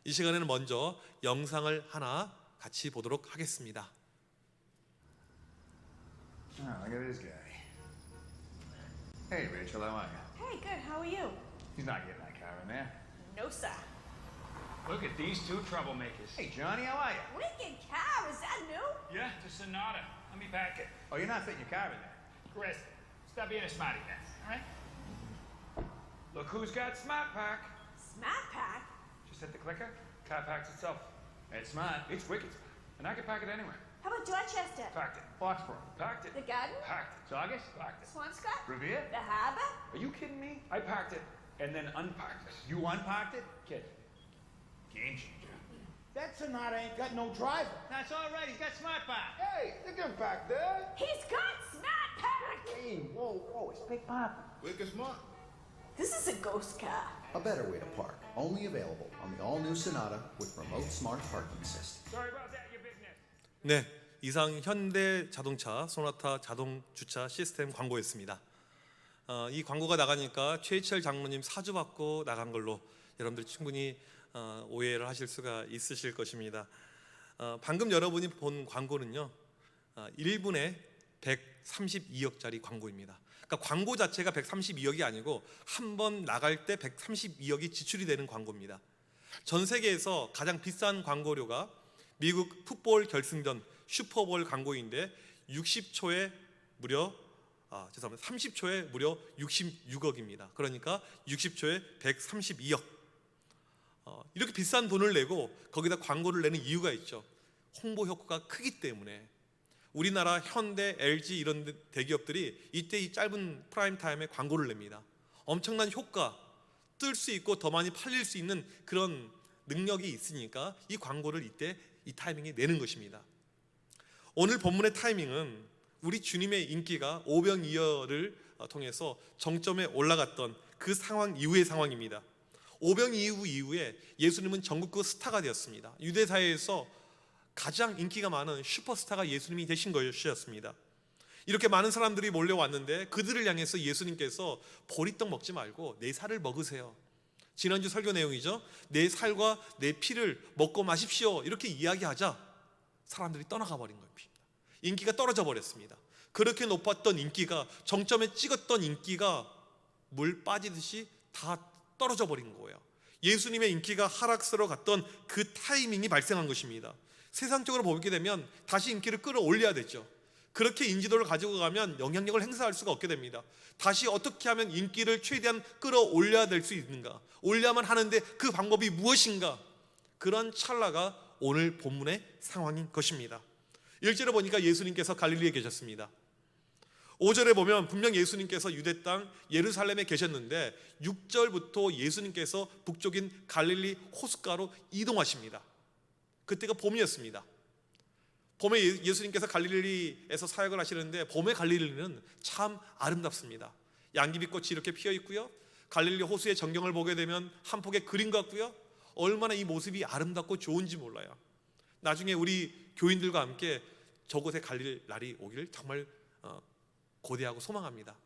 이 시간에는 먼저 영상을 하나 같이 보도록 하겠습니다. Oh, look at this guy. Hey, Rachel, how are you? Hey, good. How are you? He's not getting that car in there. No, sir. Look at these two troublemakers. Hey, Johnny, how are you? Wicked car. Is that new? Yeah, it's a Sonata. Let me pack it. Oh, you're not fitting your car in there. Chris, stop being a smarty pants, all right? Look who's got Smart Pack. Smart pack. Just hit the clicker, car packs itself. It's smart. It's wicked smart. And I can pack it anywhere. How about Dorchester? Packed it. Foxborough. Packed it. The Garden? Packed it. Saugus? Packed it. Swampscott? Revere? The Harbor? Are you kidding me? I packed it and then unpacked it. You unparked it? Kid. Game changer. That Sonata ain't got no driver. That's all right. He's got smart park. Hey, look at him back there. He's got Smart pack. Hey, whoa, whoa, it's Big Papa. Wicked smart. This is a ghost car. A better way to park, only available on the all-new Sonata with remote smart parking system. Sorry about that, you business. 네, 이상 현대 자동차 소나타 자동 주차 시스템 광고였습니다. 이 광고가 나가니까 최희철 장로님 사주 받고 나간 걸로 여러분들 충분히 오해를 하실 수가 있으실 것입니다. 방금 여러분이 본 광고는요, 1분에 132억짜리 광고입니다. 그러니까 광고 자체가 132억이 아니고 한 번 나갈 때 132억이 지출이 되는 광고입니다. 전 세계에서 가장 비싼 광고료가 미국 풋볼 결승전 슈퍼볼 광고인데 30초에 무려 66억입니다. 그러니까 60초에 132억. 이렇게 비싼 돈을 내고 거기다 광고를 내는 이유가 있죠. 홍보 효과가 크기 때문에. 우리나라 현대, LG 이런 대기업들이 이때 이 짧은 프라임 타임에 광고를 냅니다. 엄청난 효과, 뜰 수 있고 더 많이 팔릴 수 있는 그런 능력이 있으니까 이 광고를 이때 이 타이밍에 내는 것입니다. 오늘 본문의 타이밍은 우리 주님의 인기가 오병이어를 통해서 정점에 올라갔던 그 상황 이후의 상황입니다. 오병이어 이후에 예수님은 전국구 스타가 되었습니다. 유대사회에서 가장 인기가 많은 슈퍼스타가 예수님이 되신 것이었습니다. 이렇게 많은 사람들이 몰려왔는데 그들을 향해서 예수님께서 보리떡 먹지 말고 내 살을 먹으세요. 지난주 설교 내용이죠. 내 살과 내 피를 먹고 마십시오. 이렇게 이야기하자 사람들이 떠나가 버린 겁니다. 인기가 떨어져 버렸습니다. 그렇게 높았던 인기가, 정점에 찍었던 인기가 물 빠지듯이 다 떨어져 버린 거예요. 예수님의 인기가 하락세로 갔던 그 타이밍이 발생한 것입니다. 세상적으로 보게 되면 다시 인기를 끌어올려야 되죠. 그렇게 인지도를 가지고 가면 영향력을 행사할 수가 없게 됩니다. 다시 어떻게 하면 인기를 최대한 끌어올려야 될 수 있는가, 올려야만 하는데 그 방법이 무엇인가, 그런 찰나가 오늘 본문의 상황인 것입니다. 1절에 보니까 예수님께서 갈릴리에 계셨습니다. 5절에 보면 분명 예수님께서 유대 땅 예루살렘에 계셨는데 6절부터 예수님께서 북쪽인 갈릴리 호숫가로 이동하십니다. 그때가 봄이었습니다. 봄에 예수님께서 갈릴리에서 사역을 하시는데 봄의 갈릴리는 참 아름답습니다. 양귀비꽃이 이렇게 피어 있고요, 갈릴리 호수의 전경을 보게 되면 한 폭의 그림 같고요, 얼마나 이 모습이 아름답고 좋은지 몰라요. 나중에 우리 교인들과 함께 저곳에 갈릴 날이 오기를 정말 고대하고 소망합니다.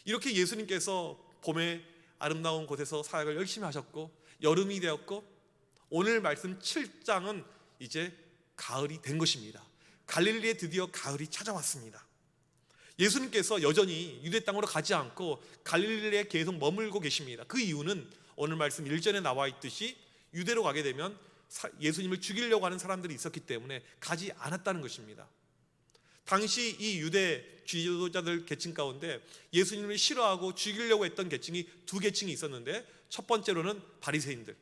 이렇게 예수님께서 봄에 아름다운 곳에서 사역을 열심히 하셨고 여름이 되었고 오늘 말씀 7장은 이제 가을이 된 것입니다. 갈릴리에 드디어 가을이 찾아왔습니다. 예수님께서 여전히 유대 땅으로 가지 않고 갈릴리에 계속 머물고 계십니다. 그 이유는 오늘 말씀 1절에 나와 있듯이 유대로 가게 되면 예수님을 죽이려고 하는 사람들이 있었기 때문에 가지 않았다는 것입니다. 당시 이 유대 지도자들 계층 가운데 예수님을 싫어하고 죽이려고 했던 계층이 두 계층이 있었는데, 첫 번째로는 바리새인들.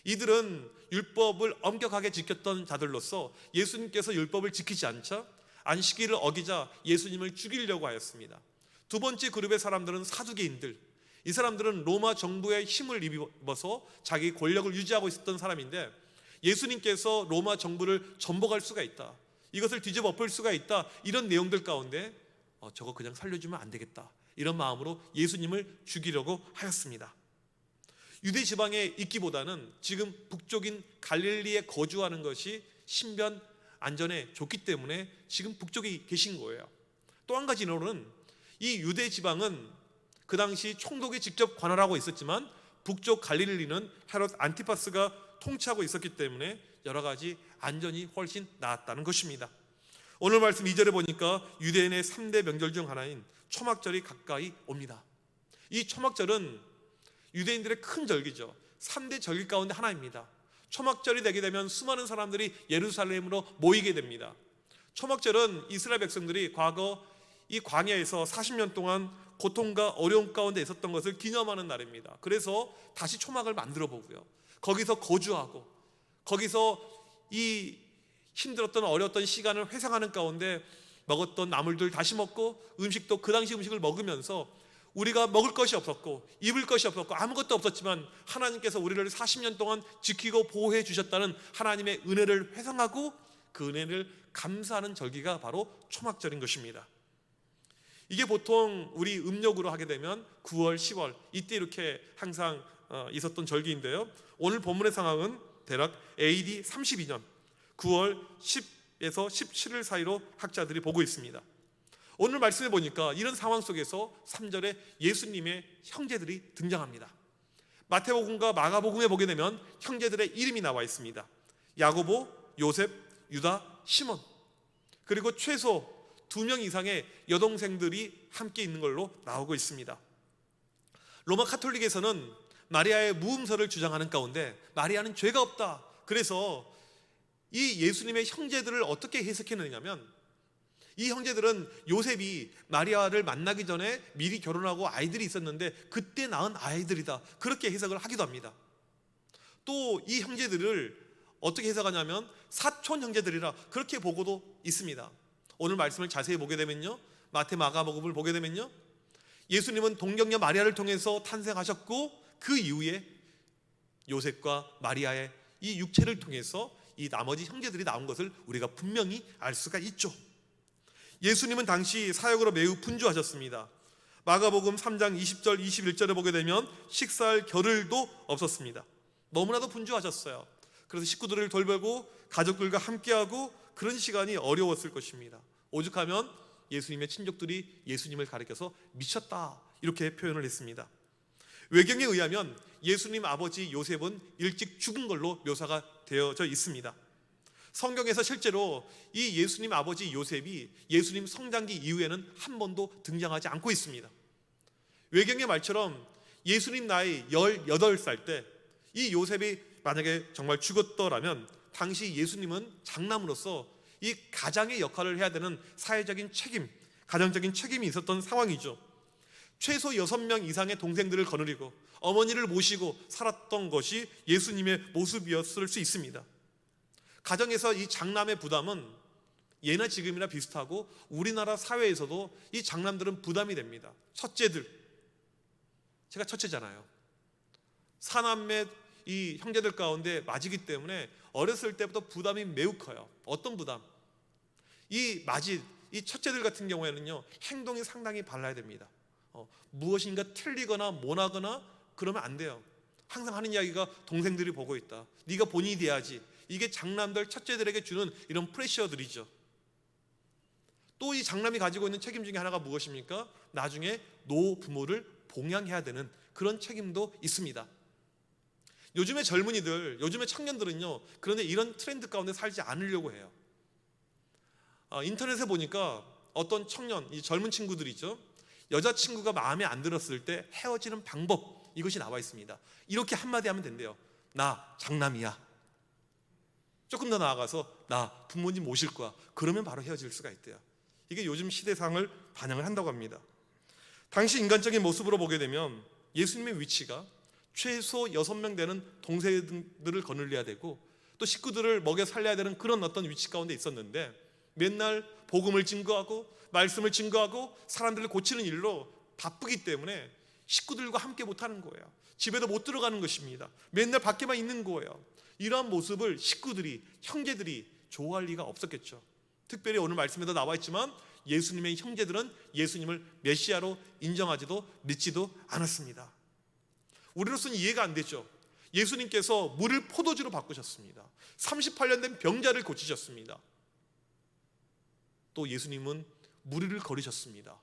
이들은 율법을 엄격하게 지켰던 자들로서 예수님께서 율법을 지키지 않자 안식일을 어기자 예수님을 죽이려고 하였습니다. 두 번째 그룹의 사람들은 사두개인들. 이 사람들은 로마 정부의 힘을 입어서 자기 권력을 유지하고 있었던 사람인데 예수님께서 로마 정부를 전복할 수가 있다, 이것을 뒤집어 엎을 수가 있다, 이런 내용들 가운데 저거 그냥 살려주면 안 되겠다, 이런 마음으로 예수님을 죽이려고 하였습니다. 유대 지방에 있기보다는 지금 북쪽인 갈릴리에 거주하는 것이 신변 안전에 좋기 때문에 지금 북쪽에 계신 거예요. 또 한 가지로는 이 유대 지방은 그 당시 총독이 직접 관할하고 있었지만 북쪽 갈릴리는 헤롯 안티파스가 통치하고 있었기 때문에 여러 가지 안전이 훨씬 나았다는 것입니다. 오늘 말씀 2절에 보니까 유대인의 3대 명절 중 하나인 초막절이 가까이 옵니다. 이 초막절은 유대인들의 큰 절기죠. 3대 절기 가운데 하나입니다. 초막절이 되게 되면 수많은 사람들이 예루살렘으로 모이게 됩니다. 초막절은 이스라엘 백성들이 과거 이 광야에서 40년 동안 고통과 어려움 가운데 있었던 것을 기념하는 날입니다. 그래서 다시 초막을 만들어 보고요, 거기서 거주하고 거기서 이 힘들었던 어려웠던 시간을 회상하는 가운데 먹었던 나물들 다시 먹고, 음식도 그 당시 음식을 먹으면서 우리가 먹을 것이 없었고 입을 것이 없었고 아무것도 없었지만 하나님께서 우리를 40년 동안 지키고 보호해 주셨다는 하나님의 은혜를 회상하고 그 은혜를 감사하는 절기가 바로 초막절인 것입니다. 이게 보통 우리 음력으로 하게 되면 9월, 10월 이때 이렇게 항상 있었던 절기인데요, 오늘 본문의 상황은 대략 AD 32년 9월 10에서 17일 사이로 학자들이 보고 있습니다. 오늘 말씀해 보니까 이런 상황 속에서 3절에 예수님의 형제들이 등장합니다. 마태복음과 마가복음에 보게 되면 형제들의 이름이 나와 있습니다. 야고보, 요셉, 유다, 시몬, 그리고 최소 2명 이상의 여동생들이 함께 있는 걸로 나오고 있습니다. 로마 카톨릭에서는 마리아의 무음서를 주장하는 가운데 마리아는 죄가 없다, 그래서 이 예수님의 형제들을 어떻게 해석했느냐면, 이 형제들은 요셉이 마리아를 만나기 전에 미리 결혼하고 아이들이 있었는데 그때 낳은 아이들이다, 그렇게 해석을 하기도 합니다. 또 이 형제들을 어떻게 해석하냐면 사촌 형제들이라 그렇게 보고도 있습니다. 오늘 말씀을 자세히 보게 되면요, 마태 마가복음을 보게 되면요, 예수님은 동정녀 마리아를 통해서 탄생하셨고 그 이후에 요셉과 마리아의 이 육체를 통해서 이 나머지 형제들이 나온 것을 우리가 분명히 알 수가 있죠. 예수님은 당시 사역으로 매우 분주하셨습니다. 마가복음 3장 20절 21절에 보게 되면 식사할 겨를도 없었습니다. 너무나도 분주하셨어요. 그래서 식구들을 돌보고 가족들과 함께하고 그런 시간이 어려웠을 것입니다. 오죽하면 예수님의 친족들이 예수님을 가리켜서 미쳤다 이렇게 표현을 했습니다. 외경에 의하면 예수님 아버지 요셉은 일찍 죽은 걸로 묘사가 되어져 있습니다. 성경에서 실제로 이 예수님 아버지 요셉이 예수님 성장기 이후에는 한 번도 등장하지 않고 있습니다. 외경의 말처럼 예수님 나이 18살 때 이 요셉이 만약에 정말 죽었더라면 당시 예수님은 장남으로서 이 가장의 역할을 해야 되는 사회적인 책임, 가정적인 책임이 있었던 상황이죠. 최소 6명 이상의 동생들을 거느리고 어머니를 모시고 살았던 것이 예수님의 모습이었을 수 있습니다. 가정에서 이 장남의 부담은 예나 지금이나 비슷하고 우리나라 사회에서도 이 장남들은 부담이 됩니다. 첫째들, 제가 첫째잖아요. 사남매 이 형제들 가운데 맞이기 때문에 어렸을 때부터 부담이 매우 커요. 어떤 부담? 이 첫째들 같은 경우에는요, 행동이 상당히 발라야 됩니다. 무엇인가 틀리거나 못하거나 그러면 안 돼요. 항상 하는 이야기가 동생들이 보고 있다, 네가 본인이 돼야지. 이게 장남들 첫째들에게 주는 이런 프레셔들이죠. 또 이 장남이 가지고 있는 책임 중에 하나가 무엇입니까? 나중에 노부모를 봉양해야 되는 그런 책임도 있습니다. 요즘의 젊은이들, 요즘의 청년들은요, 그런데 이런 트렌드 가운데 살지 않으려고 해요. 인터넷에 보니까 어떤 청년, 이 젊은 친구들이죠, 여자친구가 마음에 안 들었을 때 헤어지는 방법, 이것이 나와 있습니다. 이렇게 한마디 하면 된대요. 나 장남이야. 조금 더 나아가서 나 부모님 모실 거야. 그러면 바로 헤어질 수가 있대요. 이게 요즘 시대상을 반영을 한다고 합니다. 당시 인간적인 모습으로 보게 되면 예수님의 위치가 최소 6명 되는 동생들을 거느려야 되고 또 식구들을 먹여 살려야 되는 그런 어떤 위치 가운데 있었는데, 맨날 복음을 증거하고 말씀을 증거하고 사람들을 고치는 일로 바쁘기 때문에 식구들과 함께 못하는 거예요. 집에도 못 들어가는 것입니다. 맨날 밖에만 있는 거예요. 이러한 모습을 식구들이, 형제들이 좋아할 리가 없었겠죠. 특별히 오늘 말씀에도 나와 있지만 예수님의 형제들은 예수님을 메시아로 인정하지도 믿지도 않았습니다. 우리로서는 이해가 안 되죠. 예수님께서 물을 포도주로 바꾸셨습니다. 38년 된 병자를 고치셨습니다. 또 예수님은 무리를 거리셨습니다.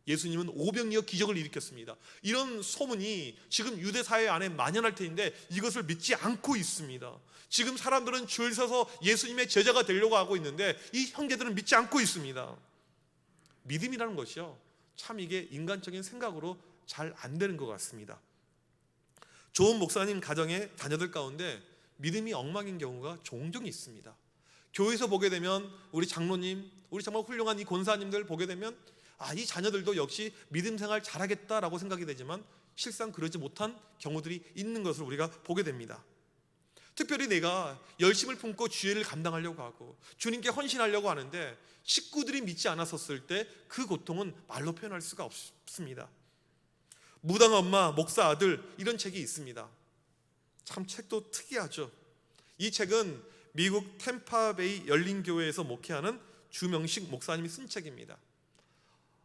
예수님은 오병이어 기적을 일으켰습니다. 이런 소문이 지금 유대 사회 안에 만연할 텐데 이것을 믿지 않고 있습니다. 지금 사람들은 줄 서서 예수님의 제자가 되려고 하고 있는데 이 형제들은 믿지 않고 있습니다. 믿음이라는 것이요, 참 이게 인간적인 생각으로 잘 안 되는 것 같습니다. 좋은 목사님 가정의 자녀들 가운데 믿음이 엉망인 경우가 종종 있습니다. 교회에서 보게 되면 우리 장로님, 우리 정말 훌륭한 이 권사님들 보게 되면 이 자녀들도 역시 믿음 생활 잘하겠다라고 생각이 되지만 실상 그러지 못한 경우들이 있는 것을 우리가 보게 됩니다. 특별히 내가 열심을 품고 주의를 감당하려고 하고 주님께 헌신하려고 하는데 식구들이 믿지 않았었을 때 그 고통은 말로 표현할 수가 없습니다. 무당 엄마, 목사 아들, 이런 책이 있습니다. 참 책도 특이하죠. 이 책은 미국 템파베이 열린교회에서 목회하는 주명식 목사님이 쓴 책입니다.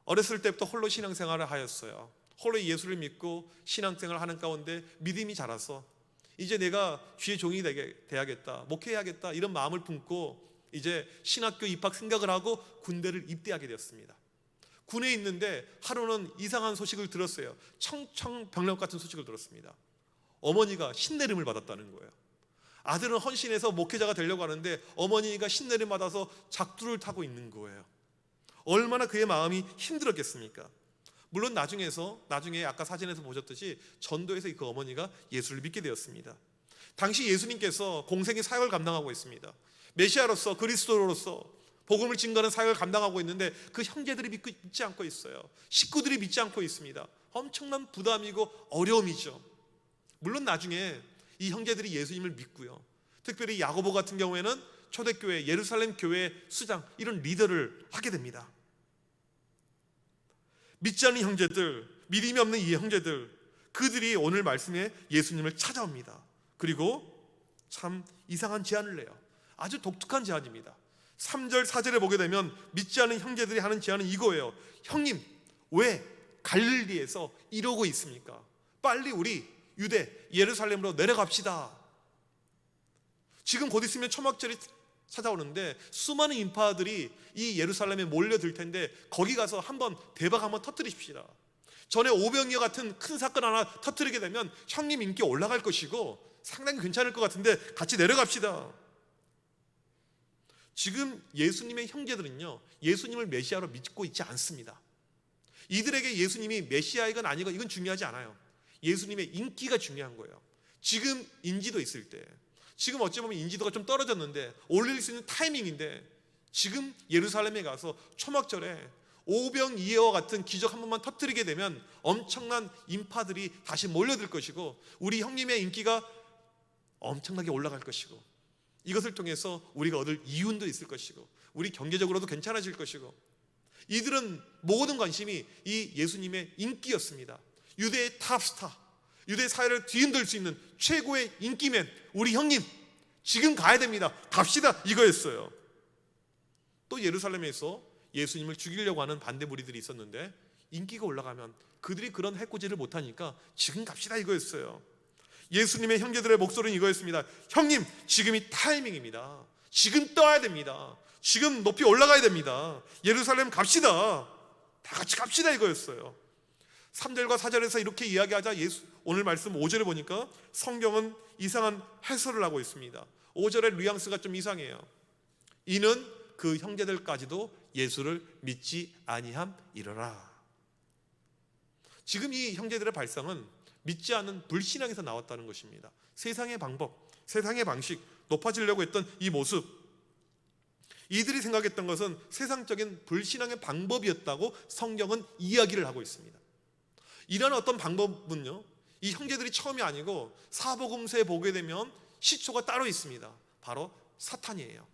어렸을 때부터 홀로 신앙생활을 하였어요. 홀로 예수를 믿고 신앙생활을 하는 가운데 믿음이 자라서 이제 내가 주의 종이 돼야겠다, 목회해야겠다, 이런 마음을 품고 이제 신학교 입학 생각을 하고 군대를 입대하게 되었습니다. 군에 있는데 하루는 이상한 소식을 들었어요. 청청병력 같은 소식을 들었습니다. 어머니가 신내림을 받았다는 거예요. 아들은 헌신해서 목회자가 되려고 하는데 어머니가 신내림 받아서 작두를 타고 있는 거예요. 얼마나 그의 마음이 힘들었겠습니까? 물론 나중에 아까 사진에서 보셨듯이 전도에서 그 어머니가 예수를 믿게 되었습니다. 당시 예수님께서 공생의 사역을 감당하고 있습니다. 메시아로서, 그리스도로서 복음을 증거하는 사역을 감당하고 있는데 그 형제들이 믿지 않고 있어요. 식구들이 믿지 않고 있습니다. 엄청난 부담이고 어려움이죠. 물론 나중에 이 형제들이 예수님을 믿고요, 특별히 야고보 같은 경우에는 초대교회, 예루살렘 교회 수장, 이런 리더를 하게 됩니다. 믿지 않는 형제들, 믿음이 없는 이 형제들, 그들이 오늘 말씀에 예수님을 찾아옵니다. 그리고 참 이상한 제안을 내요. 아주 독특한 제안입니다. 3절 4절에 보게 되면 믿지 않는 형제들이 하는 제안은 이거예요. 형님, 왜 갈릴리에서 이러고 있습니까? 빨리 우리 유대 예루살렘으로 내려갑시다. 지금 곧 있으면 초막절이 찾아오는데 수많은 인파들이 이 예루살렘에 몰려들 텐데 거기 가서 대박 한번 터뜨리십시다. 전에 오병이어 같은 큰 사건 하나 터뜨리게 되면 형님 인기 올라갈 것이고 상당히 괜찮을 것 같은데 같이 내려갑시다. 지금 예수님의 형제들은요, 예수님을 메시아로 믿고 있지 않습니다. 이들에게 예수님이 메시아이건 아니건 이건 중요하지 않아요. 예수님의 인기가 중요한 거예요. 지금 인지도 있을 때, 지금 어찌 보면 인지도가 좀 떨어졌는데 올릴 수 있는 타이밍인데 지금 예루살렘에 가서 초막절에 오병이어와 같은 기적 한 번만 터뜨리게 되면 엄청난 인파들이 다시 몰려들 것이고 우리 형님의 인기가 엄청나게 올라갈 것이고 이것을 통해서 우리가 얻을 이윤도 있을 것이고 우리 경제적으로도 괜찮아질 것이고, 이들은 모든 관심이 이 예수님의 인기였습니다. 유대의 탑스타, 유대 사회를 뒤흔들 수 있는 최고의 인기맨, 우리 형님 지금 가야 됩니다, 갑시다, 이거였어요. 또 예루살렘에서 예수님을 죽이려고 하는 반대 무리들이 있었는데 인기가 올라가면 그들이 그런 해코지를 못하니까 지금 갑시다, 이거였어요. 예수님의 형제들의 목소리는 이거였습니다. 형님, 지금이 타이밍입니다. 지금 떠야 됩니다. 지금 높이 올라가야 됩니다. 예루살렘 갑시다. 다 같이 갑시다, 이거였어요. 3절과 4절에서 이렇게 이야기하자 오늘 말씀 5절에 보니까 성경은 이상한 해설을 하고 있습니다. 5절의 뉘앙스가 좀 이상해요. 이는 그 형제들까지도 예수를 믿지 아니함이러라. 지금 이 형제들의 발상은 믿지 않는 불신앙에서 나왔다는 것입니다. 세상의 방법, 세상의 방식, 높아지려고 했던 이 모습, 이들이 생각했던 것은 세상적인 불신앙의 방법이었다고 성경은 이야기를 하고 있습니다. 이런 어떤 방법은요, 이 형제들이 처음이 아니고 사복음서에 보게 되면 시초가 따로 있습니다. 바로 사탄이에요.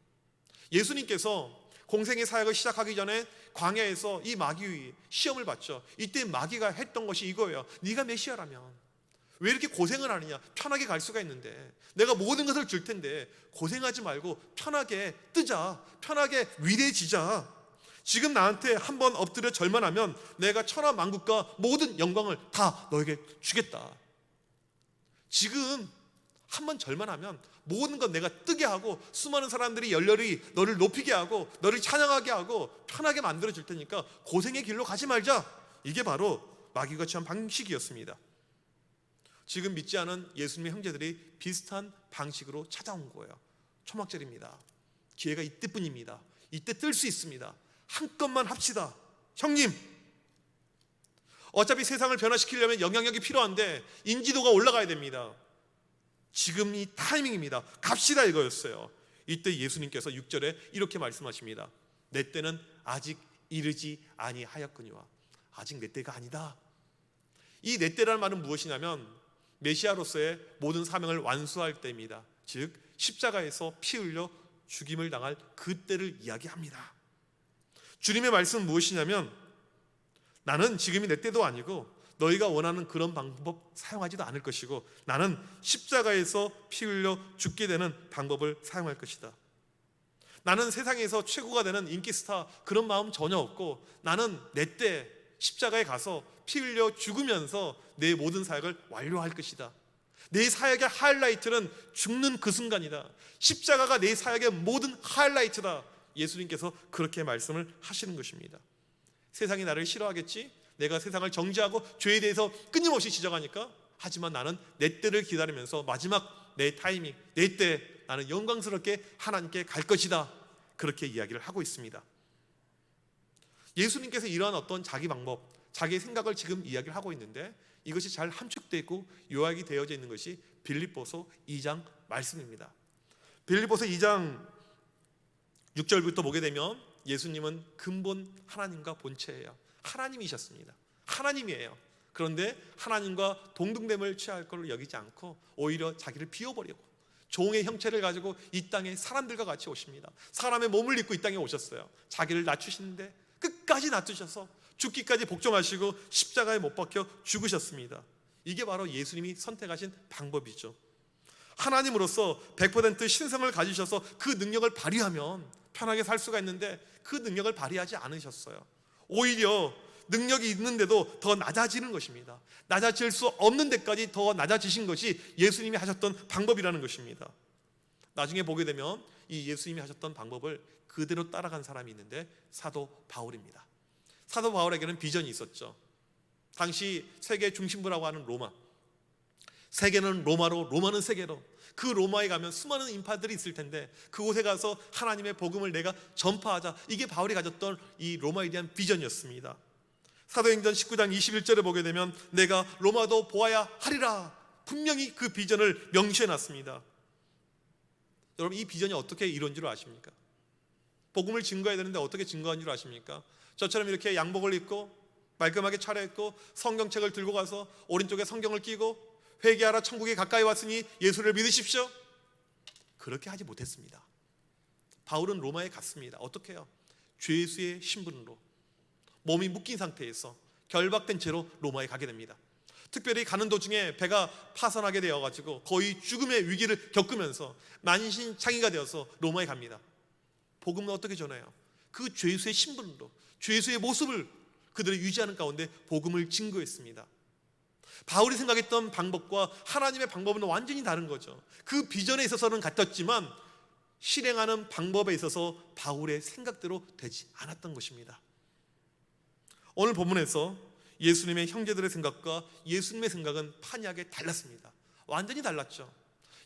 예수님께서 공생의 사역을 시작하기 전에 광야에서 이 마귀 시험을 받죠. 이때 마귀가 했던 것이 이거예요. 네가 메시아라면 왜 이렇게 고생을 하느냐? 편하게 갈 수가 있는데, 내가 모든 것을 줄 텐데 고생하지 말고 편하게 뜨자, 편하게 위대해지자. 지금 나한테 한번 엎드려 절만하면 내가 천하 만국과 모든 영광을 다 너에게 주겠다. 지금 한번 절만하면 모든 건 내가 뜨게 하고 수많은 사람들이 열렬히 너를 높이게 하고 너를 찬양하게 하고 편하게 만들어 줄 테니까 고생의 길로 가지 말자. 이게 바로 마귀가 취한 방식이었습니다. 지금 믿지 않은 예수님의 형제들이 비슷한 방식으로 찾아온 거예요. 초막절입니다. 기회가 이때뿐입니다. 이때 뜰 수 있습니다. 한건만 합시다. 형님, 어차피 세상을 변화시키려면 영향력이 필요한데 인지도가 올라가야 됩니다. 지금 이 타이밍입니다. 갑시다 이거였어요. 이때 예수님께서 6절에 이렇게 말씀하십니다. 내 때는 아직 이르지 아니하였거니와. 아직 내 때가 아니다. 이 내 때라는 말은 무엇이냐면 메시아로서의 모든 사명을 완수할 때입니다. 즉 십자가에서 피 흘려 죽임을 당할 그 때를 이야기합니다. 주님의 말씀은 무엇이냐면 나는 지금이 내 때도 아니고 너희가 원하는 그런 방법 사용하지도 않을 것이고 나는 십자가에서 피 흘려 죽게 되는 방법을 사용할 것이다. 나는 세상에서 최고가 되는 인기 스타 그런 마음 전혀 없고 나는 내 때 십자가에 가서 피 흘려 죽으면서 내 모든 사역을 완료할 것이다. 내 사역의 하이라이트는 죽는 그 순간이다. 십자가가 내 사역의 모든 하이라이트다. 예수님께서 그렇게 말씀을 하시는 것입니다. 세상이 나를 싫어하겠지? 내가 세상을 정죄하고 죄에 대해서 끊임없이 지적하니까 하지만 나는 내 때를 기다리면서 마지막 내 타이밍, 내 때 나는 영광스럽게 하나님께 갈 것이다. 그렇게 이야기를 하고 있습니다. 예수님께서 이러한 어떤 자기 방법, 자기의 생각을 지금 이야기를 하고 있는데 이것이 잘 함축되어 있고 요약이 되어져 있는 것이 빌립보서 2장 말씀입니다. 빌립보서 2장 6절부터 보게 되면 예수님은 근본 하나님과 본체예요. 하나님이셨습니다. 하나님이에요. 그런데 하나님과 동등됨을 취할 것을 여기지 않고 오히려 자기를 비워버리고 종의 형체를 가지고 이 땅에 사람들과 같이 오십니다. 사람의 몸을 입고 이 땅에 오셨어요. 자기를 낮추시는데 끝까지 낮추셔서 죽기까지 복종하시고 십자가에 못 박혀 죽으셨습니다. 이게 바로 예수님이 선택하신 방법이죠. 하나님으로서 100% 신성을 가지셔서 그 능력을 발휘하면 편하게 살 수가 있는데 그 능력을 발휘하지 않으셨어요. 오히려 능력이 있는데도 더 낮아지는 것입니다. 낮아질 수 없는 데까지 더 낮아지신 것이 예수님이 하셨던 방법이라는 것입니다. 나중에 보게 되면 이 예수님이 하셨던 방법을 그대로 따라간 사람이 있는데 사도 바울입니다. 사도 바울에게는 비전이 있었죠. 당시 세계 중심부라고 하는 로마, 세계는 로마로, 로마는 세계로, 그 로마에 가면 수많은 인파들이 있을 텐데 그곳에 가서 하나님의 복음을 내가 전파하자. 이게 바울이 가졌던 이 로마에 대한 비전이었습니다. 사도행전 19장 21절에 보게 되면 내가 로마도 보아야 하리라. 분명히 그 비전을 명시해놨습니다. 여러분, 이 비전이 어떻게 이루어진 줄 아십니까? 복음을 증거해야 되는데 어떻게 증거한 줄 아십니까? 저처럼 이렇게 양복을 입고 말끔하게 차려입고 성경책을 들고 가서 오른쪽에 성경을 끼고 회개하라 천국에 가까이 왔으니 예수를 믿으십시오. 그렇게 하지 못했습니다. 바울은 로마에 갔습니다. 어떻게 해요? 죄수의 신분으로 몸이 묶인 상태에서 결박된 채로 로마에 가게 됩니다. 특별히 가는 도중에 배가 파선하게 되어가지고 거의 죽음의 위기를 겪으면서 만신창이가 되어서 로마에 갑니다. 복음은 어떻게 전해요? 그 죄수의 신분으로 죄수의 모습을 그들이 유지하는 가운데 복음을 증거했습니다. 바울이 생각했던 방법과 하나님의 방법은 완전히 다른 거죠. 그 비전에 있어서는 같았지만 실행하는 방법에 있어서 바울의 생각대로 되지 않았던 것입니다. 오늘 본문에서 예수님의 형제들의 생각과 예수님의 생각은 판이하게 달랐습니다. 완전히 달랐죠.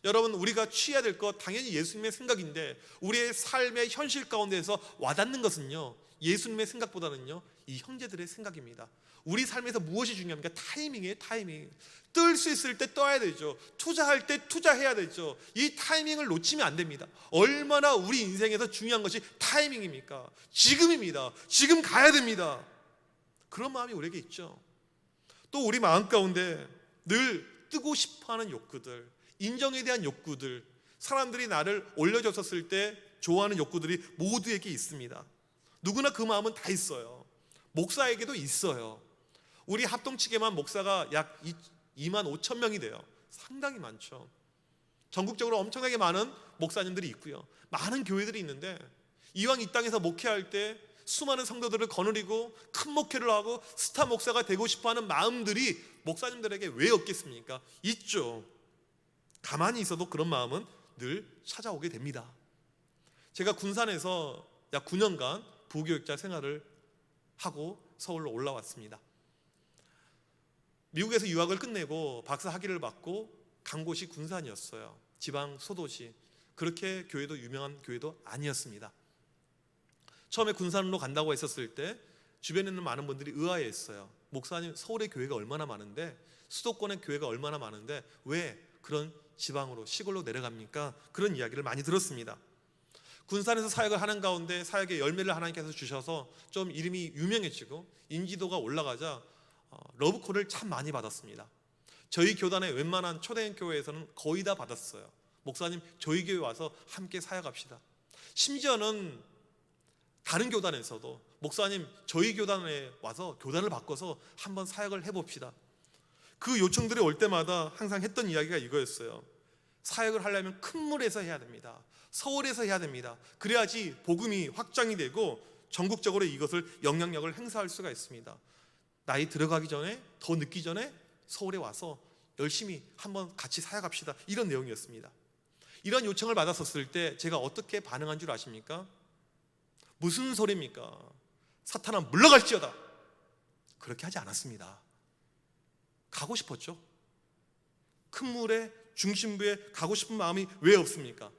여러분, 우리가 취해야 될 것 당연히 예수님의 생각인데 우리의 삶의 현실 가운데에서 와닿는 것은요, 예수님의 생각보다는요 이 형제들의 생각입니다. 우리 삶에서 무엇이 중요합니까? 타이밍이에요. 타이밍. 뜰 수 있을 때 떠야 되죠. 투자할 때 투자해야 되죠. 이 타이밍을 놓치면 안 됩니다. 얼마나 우리 인생에서 중요한 것이 타이밍입니까? 지금입니다. 지금 가야 됩니다. 그런 마음이 우리에게 있죠. 또 우리 마음 가운데 늘 뜨고 싶어하는 욕구들, 인정에 대한 욕구들, 사람들이 나를 올려줬었을 때 좋아하는 욕구들이 모두에게 있습니다. 누구나 그 마음은 다 있어요. 목사에게도 있어요. 우리 합동측에만 목사가 약 2만 5천 명이 돼요. 상당히 많죠. 전국적으로 엄청나게 많은 목사님들이 있고요. 많은 교회들이 있는데 이왕 이 땅에서 목회할 때 수많은 성도들을 거느리고 큰 목회를 하고 스타 목사가 되고 싶어하는 마음들이 목사님들에게 왜 없겠습니까? 있죠. 가만히 있어도 그런 마음은 늘 찾아오게 됩니다. 제가 군산에서 약 9년간 부교육자 생활을 하고 서울로 올라왔습니다. 미국에서 유학을 끝내고 박사 학위를 받고 간 곳이 군산이었어요. 지방 소도시. 그렇게 교회도 유명한 교회도 아니었습니다. 처음에 군산으로 간다고 했었을 때 주변에 있는 많은 분들이 의아해했어요. 목사님, 서울에 교회가 얼마나 많은데, 수도권에 교회가 얼마나 많은데 왜 그런 지방으로, 시골로 내려갑니까? 그런 이야기를 많이 들었습니다. 군산에서 사역을 하는 가운데 사역의 열매를 하나님께서 주셔서 좀 이름이 유명해지고 인지도가 올라가자 러브콜을 참 많이 받았습니다. 저희 교단의 웬만한 초대형 교회에서는 거의 다 받았어요. 목사님, 저희 교회 와서 함께 사역합시다. 심지어는 다른 교단에서도 목사님, 저희 교단에 와서 교단을 바꿔서 한번 사역을 해봅시다. 그 요청들이 올 때마다 항상 했던 이야기가 이거였어요. 사역을 하려면 큰 물에서 해야 됩니다. 서울에서 해야 됩니다. 그래야지 복음이 확장이 되고 전국적으로 이것을 영향력을 행사할 수가 있습니다. 나이 들어가기 전에, 더 늦기 전에 서울에 와서 열심히 한번 같이 사역합시다. 이런 내용이었습니다. 이런 요청을 받았었을 때 제가 어떻게 반응한 줄 아십니까? 무슨 소리입니까? 사탄아 물러갈지어다. 그렇게 하지 않았습니다. 가고 싶었죠. 큰 물의 중심부에 가고 싶은 마음이 왜 없습니까?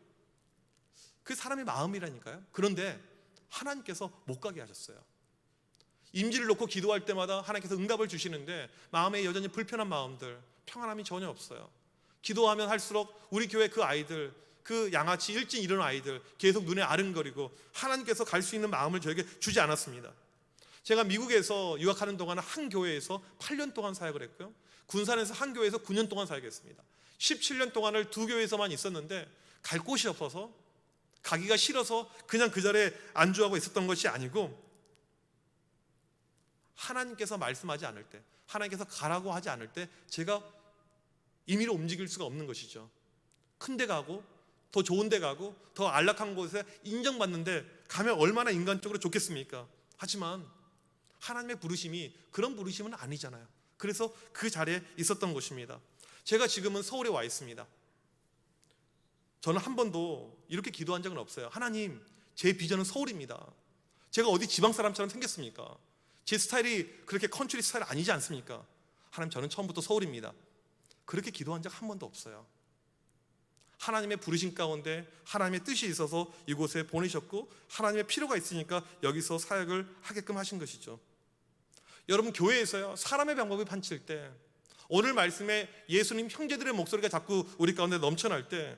그 사람의 마음이라니까요. 그런데 하나님께서 못 가게 하셨어요. 임지를 놓고 기도할 때마다 하나님께서 응답을 주시는데 마음에 여전히 불편한 마음들, 평안함이 전혀 없어요. 기도하면 할수록 우리 교회 그 아이들, 그 양아치 일찍 일어난 아이들 계속 눈에 아른거리고 하나님께서 갈 수 있는 마음을 저에게 주지 않았습니다. 제가 미국에서 유학하는 동안 한 교회에서 8년 동안 사역을 했고요. 군산에서 한 교회에서 9년 동안 사역했습니다. 17년 동안을 두 교회에서만 있었는데 갈 곳이 없어서, 가기가 싫어서 그냥 그 자리에 안주하고 있었던 것이 아니고, 하나님께서 말씀하지 않을 때, 하나님께서 가라고 하지 않을 때 제가 임의로 움직일 수가 없는 것이죠. 큰 데 가고 더 좋은 데 가고 더 안락한 곳에 인정받는데 가면 얼마나 인간적으로 좋겠습니까? 하지만 하나님의 부르심이 그런 부르심은 아니잖아요. 그래서 그 자리에 있었던 것입니다. 제가 지금은 서울에 와 있습니다. 저는 한 번도 이렇게 기도한 적은 없어요. 하나님, 제 비전은 서울입니다. 제가 어디 지방 사람처럼 생겼습니까? 제 스타일이 그렇게 컨트리 스타일 아니지 않습니까? 하나님, 저는 처음부터 서울입니다. 그렇게 기도한 적 한 번도 없어요. 하나님의 부르심 가운데 하나님의 뜻이 있어서 이곳에 보내셨고 하나님의 필요가 있으니까 여기서 사역을 하게끔 하신 것이죠. 여러분, 교회에서요, 사람의 방법이 판칠 때, 오늘 말씀에 예수님 형제들의 목소리가 자꾸 우리 가운데 넘쳐날 때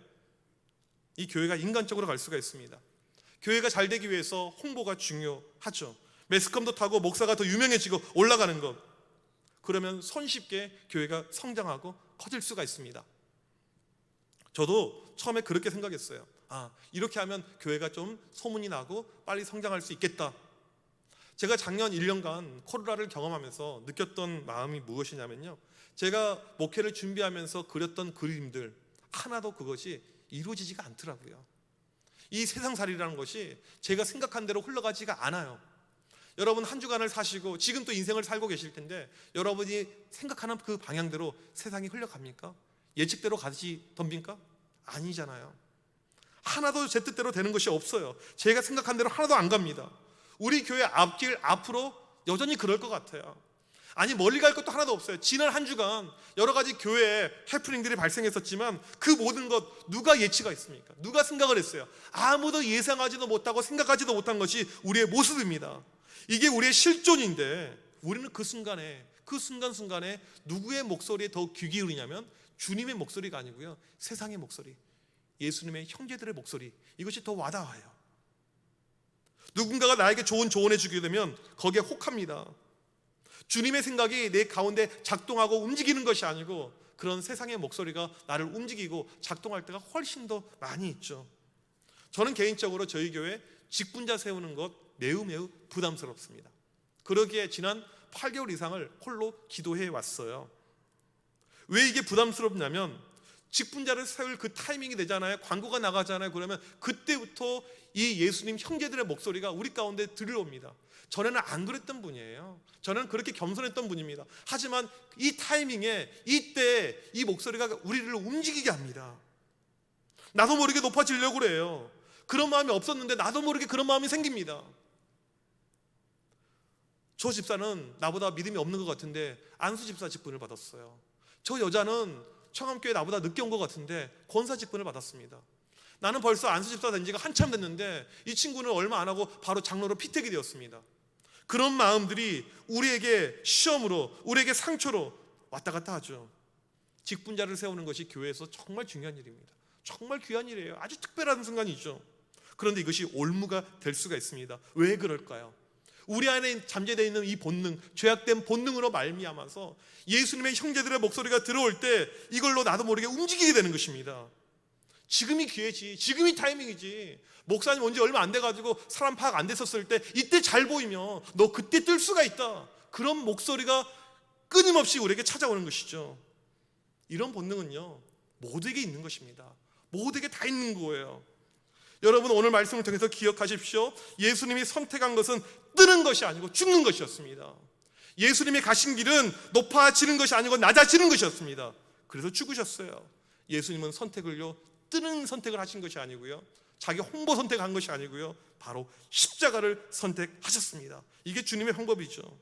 이 교회가 인간적으로 갈 수가 있습니다. 교회가 잘 되기 위해서 홍보가 중요하죠. 매스컴도 타고 목사가 더 유명해지고 올라가는 것, 그러면 손쉽게 교회가 성장하고 커질 수가 있습니다. 저도 처음에 그렇게 생각했어요. 이렇게 하면 교회가 좀 소문이 나고 빨리 성장할 수 있겠다. 제가 작년 1년간 코로나를 경험하면서 느꼈던 마음이 무엇이냐면요, 제가 목회를 준비하면서 그렸던 그림들 하나도 그것이 이루어지지가 않더라고요. 이 세상살이라는 것이 제가 생각한 대로 흘러가지가 않아요. 여러분, 한 주간을 사시고 지금 또 인생을 살고 계실 텐데 여러분이 생각하는 그 방향대로 세상이 흘러갑니까? 예측대로 가지 덤빈가? 아니잖아요. 하나도 제 뜻대로 되는 것이 없어요. 제가 생각한 대로 하나도 안 갑니다. 우리 교회 앞길 앞으로 여전히 그럴 것 같아요. 아니, 멀리 갈 것도 하나도 없어요. 지난 한 주간 여러 가지 교회에 해프닝들이 발생했었지만 그 모든 것 누가 예치가 있습니까? 누가 생각을 했어요? 아무도 예상하지도 못하고 생각하지도 못한 것이 우리의 모습입니다. 이게 우리의 실존인데 우리는 그 순간에, 그 순간순간에 누구의 목소리에 더 귀 기울이냐면 주님의 목소리가 아니고요, 세상의 목소리, 예수님의 형제들의 목소리, 이것이 더 와닿아요. 누군가가 나에게 좋은 조언해 주게 되면 거기에 혹합니다. 주님의 생각이 내 가운데 작동하고 움직이는 것이 아니고 그런 세상의 목소리가 나를 움직이고 작동할 때가 훨씬 더 많이 있죠. 저는 개인적으로 저희 교회 직분자 세우는 것 매우 부담스럽습니다. 그러기에 지난 8개월 이상을 홀로 기도해 왔어요. 왜 이게 부담스럽냐면 직분자를 세울 그 타이밍이 되잖아요. 광고가 나가잖아요. 그러면 그때부터 이 예수님 형제들의 목소리가 우리 가운데 들려옵니다. 전에는 안 그랬던 분이에요. 전에는 그렇게 겸손했던 분입니다. 하지만 이 타이밍에, 이때 이 목소리가 우리를 움직이게 합니다. 나도 모르게 높아지려고 그래요. 그런 마음이 없었는데 나도 모르게 그런 마음이 생깁니다. 저 집사는 나보다 믿음이 없는 것 같은데 안수 집사 직분을 받았어요. 저 여자는 청암교회 나보다 늦게 온 것 같은데 권사 직분을 받았습니다. 나는 벌써 안수 집사 된 지가 한참 됐는데 이 친구는 얼마 안 하고 바로 장로로 피택이 되었습니다. 그런 마음들이 우리에게 시험으로, 우리에게 상처로 왔다 갔다 하죠. 직분자를 세우는 것이 교회에서 정말 중요한 일입니다. 정말 귀한 일이에요. 아주 특별한 순간이죠. 그런데 이것이 올무가 될 수가 있습니다. 왜 그럴까요? 우리 안에 잠재되어 있는 이 본능, 죄악된 본능으로 말미암아서 예수님의 형제들의 목소리가 들어올 때 이걸로 나도 모르게 움직이게 되는 것입니다. 지금이 기회지, 지금이 타이밍이지. 목사님 온 지 얼마 안 돼가지고 사람 파악 안 됐었을 때 이때 잘 보이면 너 그때 뜰 수가 있다. 그런 목소리가 끊임없이 우리에게 찾아오는 것이죠. 이런 본능은요, 모두에게 있는 것입니다. 모두에게 다 있는 거예요. 여러분, 오늘 말씀을 통해서 기억하십시오. 예수님이 선택한 것은 뜨는 것이 아니고 죽는 것이었습니다. 예수님이 가신 길은 높아지는 것이 아니고 낮아지는 것이었습니다. 그래서 죽으셨어요. 예수님은 선택을요, 뜨는 선택을 하신 것이 아니고요, 자기 홍보 선택한 것이 아니고요, 바로 십자가를 선택하셨습니다. 이게 주님의 방법이죠.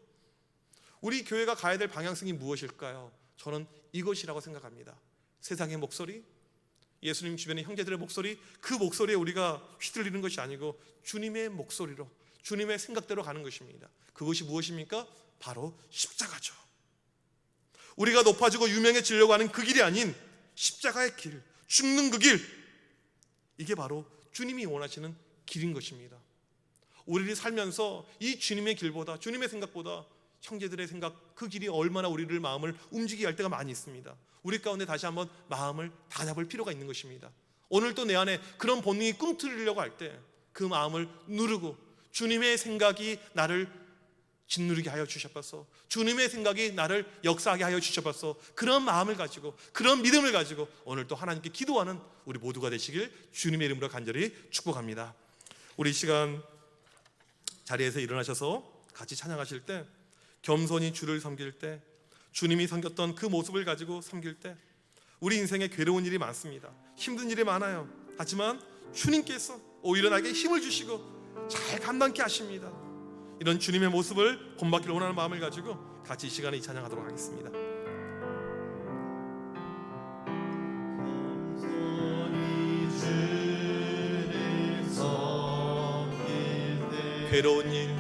우리 교회가 가야 될 방향성이 무엇일까요? 저는 이것이라고 생각합니다. 세상의 목소리, 예수님 주변의 형제들의 목소리, 그 목소리에 우리가 휘둘리는 것이 아니고 주님의 목소리로, 주님의 생각대로 가는 것입니다. 그것이 무엇입니까? 바로 십자가죠. 우리가 높아지고 유명해지려고 하는 그 길이 아닌 십자가의 길, 죽는 그 길, 이게 바로 주님이 원하시는 길인 것입니다. 우리를 살면서 이 주님의 길보다, 주님의 생각보다 형제들의 생각, 그 길이 얼마나 우리를 마음을 움직이게 할 때가 많이 있습니다. 우리 가운데 다시 한번 마음을 다잡을 필요가 있는 것입니다. 오늘 또 내 안에 그런 본능이 꿈틀리려고 할 때 그 마음을 누르고 주님의 생각이 나를 짓누르게 하여 주셔서, 주님의 생각이 나를 역사하게 하여 주셔서, 그런 마음을 가지고, 그런 믿음을 가지고 오늘 또 하나님께 기도하는 우리 모두가 되시길 주님의 이름으로 간절히 축복합니다. 우리 이 시간 자리에서 일어나셔서 같이 찬양하실 때, 겸손히 주를 섬길 때, 주님이 섬겼던 그 모습을 가지고 섬길 때, 우리 인생에 괴로운 일이 많습니다. 힘든 일이 많아요. 하지만 주님께서 오히려 나에게 힘을 주시고 잘 감당케 하십니다. 이런 주님의 모습을 본받기를 원하는 마음을 가지고 같이 이 시간에 이 찬양하도록 하겠습니다. 괴로운 일,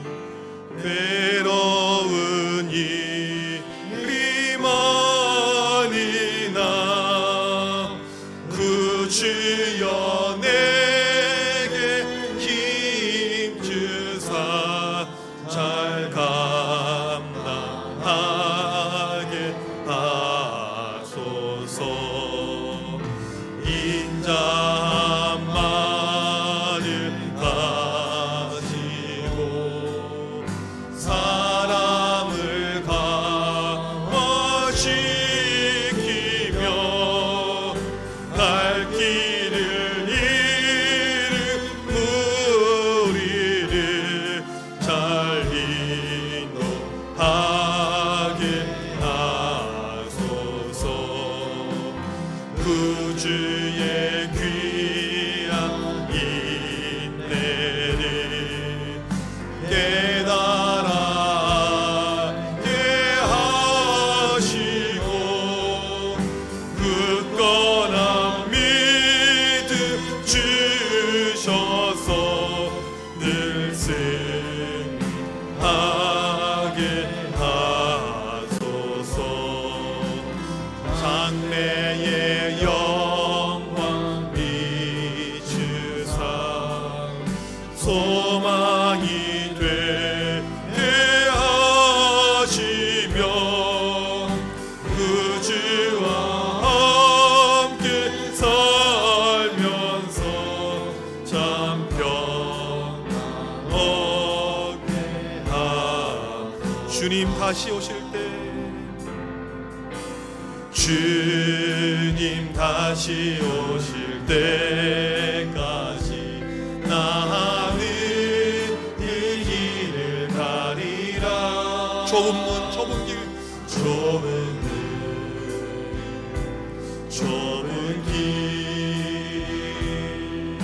괴로운 일이 많이나 그 주여 내게 힘 주사 잘 감당하게 하소서. 인자만을 가지고 사람을 강화시키며 갈 길을 잃은 우리를 잘 인도하게 하소서. 그 주의 귀한 인내를 깨달아게 하시고 굳건한 믿음 주셔서 늘 승하게 하소서. 장래의 영광 비추사 소망이 되게 하시며 그 주와 함께 살면서 참 평안 얻게 주님 다시 오실 때, 주님 다시 오실 때까지 나는 이 길을 가리라. 좁은 문, 좁은 길, 좁은 문, 좁은 길,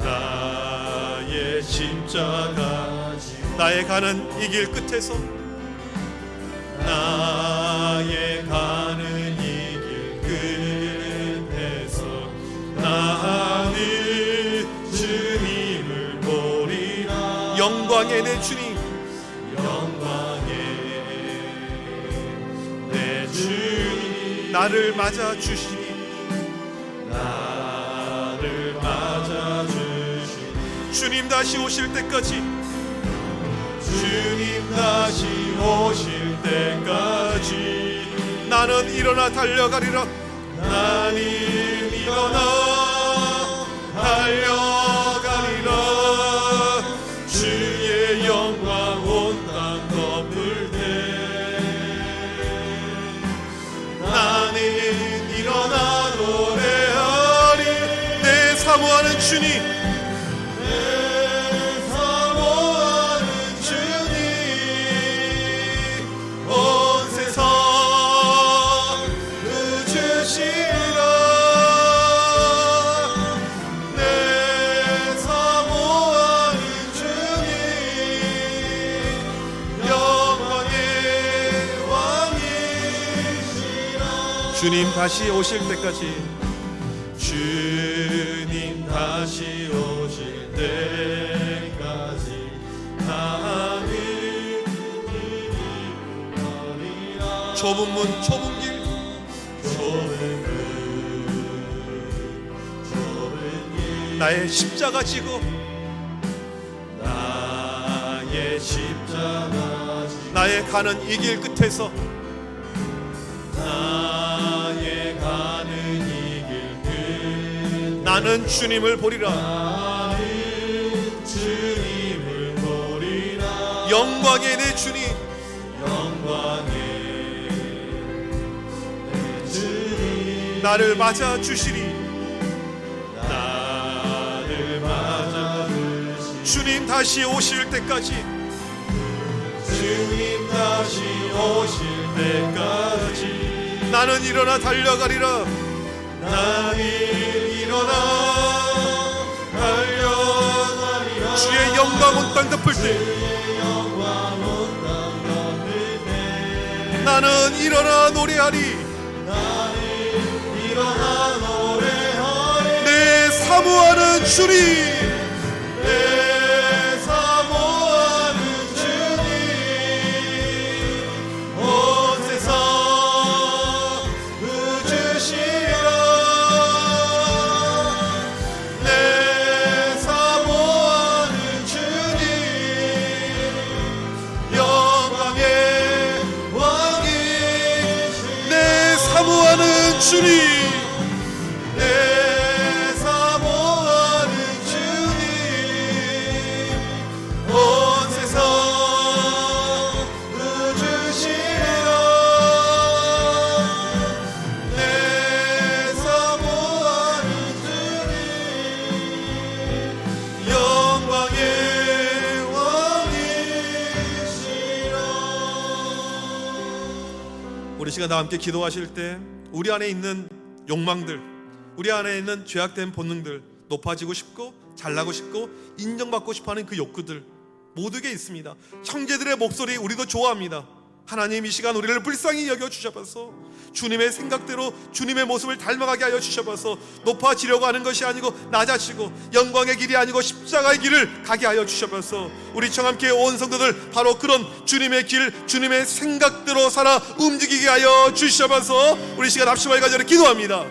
나의 십자가 지고 나의 가는 이 길 끝에서 나의 가는 이 길 끝에서 나는 주님을 보리라. 영광의 내 주님, 영광의 내 주님 나를 맞아 주시니, 나를 맞아 주시니. 주님 다시 오실 때까지, 주님 다시 오실 때까지 나는 일어나 달려가리라. 나는 일어나 달려가리라. 주의 영광 온 땅 덮을 때 나는 일어나 노래하리. 내 사모하는 주님, 주님 다시 오실 때까지, 주님 다시 오실 때까지 나는 일어나리라. 좁은 문 좁은 길, 좁은 길 나의 십자가 지고, 나의 십자가 지고 나의 가는 이 길 끝에서 나의 가는 이 길 끝 나는 주님을 보리라. 나는 주님을 보리라. 영광의 내 주님, 영광의 내 주님 나를 맞아 주시리. 나를 맞아 주시리. 주님 다시 오실 때까지, 주님 다시 오실 때까지 나는 일어나 달려가리라. 나는 일어나 달려가리라. 주의 영광 온 땅 덮을 때 나는 일어나 노래하리. 나는 일어나 노래하리. 내 사모하는 주님, 주님, 내 사모하는 주님, 온 세상 누주시라. 내 사모하는 주님, 영광의 왕이시라. 우리 시간 다 함께 기도하실 때 우리 안에 있는 욕망들, 우리 안에 있는 죄악된 본능들, 높아지고 싶고 잘나고 싶고 인정받고 싶어하는 그 욕구들 모두게 있습니다. 형제들의 목소리 우리도 좋아합니다. 하나님 이 시간 우리를 불쌍히 여겨주셔서 주님의 생각대로 주님의 모습을 닮아가게 하여 주셔서 높아지려고 하는 것이 아니고 낮아지고 영광의 길이 아니고 십자가의 길을 가게 하여 주셔서 우리 청함교회 온 성도들 바로 그런 주님의 길, 주님의 생각대로 살아 움직이게 하여 주셔서 우리 시간 합심하여 간절히 기도합니다.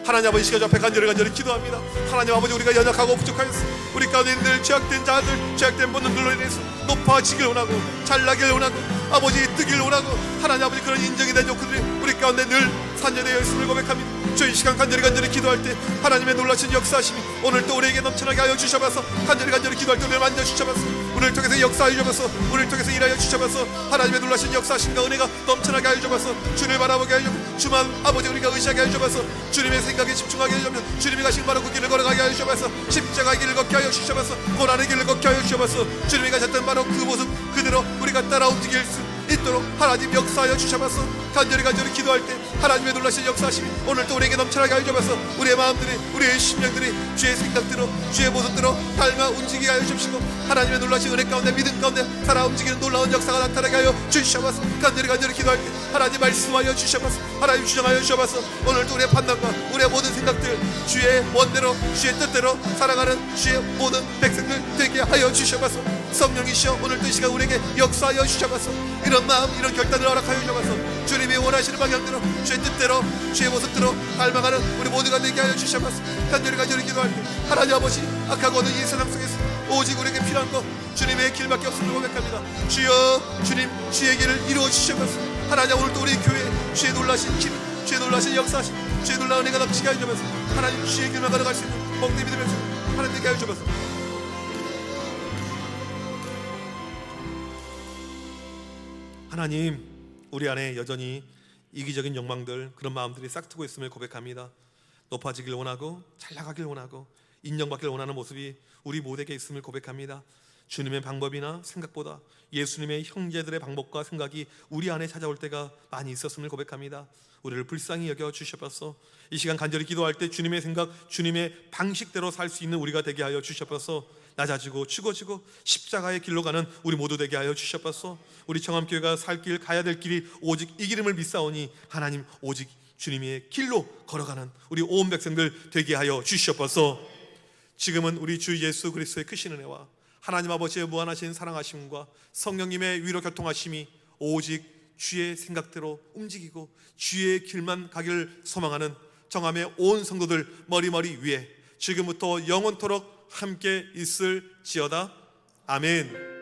하나님 아버지 시간 앞에 간절히 기도합니다. 하나님 아버지 우리가 연약하고 부족하였습니다. 우리 가운데 있는 죄악된 자들, 죄악된 본능들로 인해서 높아지길 원하고 잘나길 원하고 아버지 뜨길 원하고 하나님 아버지 그런 인정이 된 욕구들이 우리 가운데 늘 산재되어 있음을 고백합니다. 저희 시간 간절히 기도할 때 하나님의 놀라신 역사하심이 오늘 또 우리에게 넘쳐나게 하여 주셔서 간절히 기도할 때 우리를 만져주셔서 우리를 통해서 역사하여 주셔서 우리를 통해서 일하여 주셔서 하나님의 놀라신 역사하심과 은혜가 넘쳐나게 하여 주셔서 주를 바라보게 하여 주셔서 주만 아버지 우리가 의지하게 하여 주셔서 주님의 생각에 집중하게 하여 주셔서 주님이 가신 바로 그 길을 걸어가게 하여 주셔서 십자가의 길을 걷게 하여 주셔서 고난의 길을 걷게 하여 주셔서 주님이 가셨던 바로 그 모습 그대로 우리가 따라 움직일 수 있도록 넘치도록 하나님 역사하여 주셔서 간절히 기도할 때 하나님의 놀라신 역사하심이 오늘도 우리에게 넘쳐나게 하여 주셔서 우리의 마음들이 우리의 심령들이 주의 생각대로 주의 모습대로 닮아 움직이게 하여 주시고 하나님의 놀라신 은혜 가운데 믿음 가운데 살아 움직이는 놀라운 역사가 나타나게 하여 주셔서 간절히 기도할 때 하나님 말씀하여 주셔서 하나님 주장하여 주셔서 오늘도 우리의 판단과 우리의 모든 생각들 주의 원대로 주의 뜻대로 살아가는 주의 모든 백성들 되게 하여 주셔서 성령이시여 오늘도 이 시간 우리에게 역사하여 주셔서 이런 마음 이런 결단을 허락하여 주셔서 주님이 원하시는 방향대로 주의 뜻대로 주의 모습대로 닮아가는 우리 모두가 되게 하여 주셔서 간절히 기도할 때 하나님 아버지 악하고 어두운 이 세상 속에서 오직 우리에게 필요한 것 주님의 길밖에 없음을 고백합니다. 주여 주님 주의 길을 이루어 주셔서 하나님 오늘도 우리 교회에 주의 놀라신 길 주의 놀라신 역사하심 주의 놀라운 은혜가 넘치게 하여 주셔서 하나님 주의 길만 걸어갈 수 있는 복된 믿음의 하나님 되게 하여 주셔서 하나님 우리 안에 여전히 이기적인 욕망들 그런 마음들이 싹트고 있음을 고백합니다. 높아지길 원하고 잘 나가길 원하고 인정받길 원하는 모습이 우리 모두에게 있음을 고백합니다. 주님의 방법이나 생각보다 예수님의 형제들의 방법과 생각이 우리 안에 찾아올 때가 많이 있었음을 고백합니다. 우리를 불쌍히 여겨 주셔서 이 시간 간절히 기도할 때 주님의 생각 주님의 방식대로 살 수 있는 우리가 되게 하여 주셔서 낮아지고 죽어지고 십자가의 길로 가는 우리 모두 되게 하여 주셔서 우리 청암교회가 살 길 가야 될 길이 오직 이 길임을 믿사오니 하나님 오직 주님의 길로 걸어가는 우리 온 백성들 되게 하여 주셔서 지금은 우리 주 예수 그리스도의 크신 은혜와 하나님 아버지의 무한하신 사랑하심과 성령님의 위로 교통하심이 오직 주의 생각대로 움직이고 주의 길만 가기를 소망하는 정함의 온 성도들 머리머리 위에 지금부터 영원토록 함께 있을지어다. 아멘.